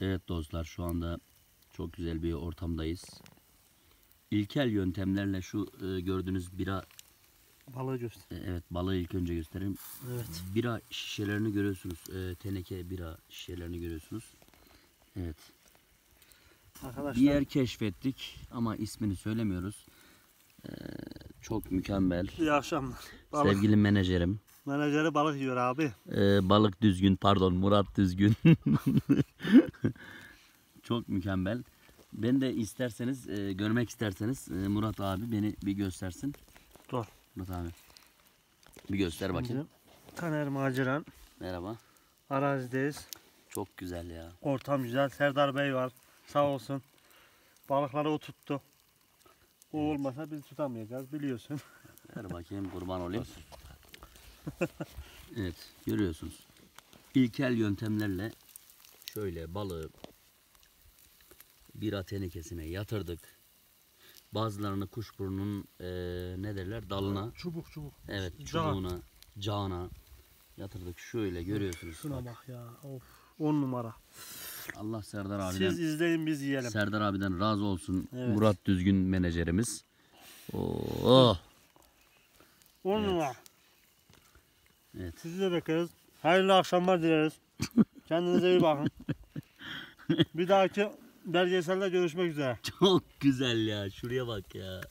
Evet dostlar, şu anda çok güzel bir ortamdayız. İlkel yöntemlerle şu gördüğünüz bira, Balığı göster. evet, balığı ilk önce göstereyim. Evet. Bira şişelerini görüyorsunuz. Teneke bira şişelerini görüyorsunuz. Evet. Arkadaşlar. Bir yer keşfettik ama ismini söylemiyoruz. Çok mükemmel. İyi akşamlar. Balık. Sevgili menajerim. Menajeri balık yiyor abi. Balık düzgün, pardon, Murat düzgün. Çok mükemmel. Ben de isterseniz, görmek isterseniz Murat abi beni bir göstersin. Dur. Murat abi. Bir göster bakayım. Taner Maceran. Merhaba. Arazideyiz. Çok güzel ya. Ortam güzel. Serdar Bey var. Sağ olsun. Balıkları o tuttu. O olmasa biz tutamayacağız biliyorsun. Ver bakayım, kurban olayım. Evet, görüyorsunuz. İlkel yöntemlerle şöyle balığı bira tenekesine yatırdık. Bazılarını kuşburnunun ne derler, dalına. Çubuk. Evet, çubuğuna, cağına yatırdık. Şöyle görüyorsunuz. Şuna bak ya. Of. 10 numara. Allah Serdar abiden, Siz izleyin biz yiyelim. Serdar abiden razı olsun. Evet. Murat düzgün menajerimiz. Oh. 10 numara. Evet. Sizi de bekleriz. Hayırlı akşamlar dileriz. Kendinize iyi bakın. Bir dahaki belgeselde görüşmek üzere. Çok güzel ya. Şuraya bak ya.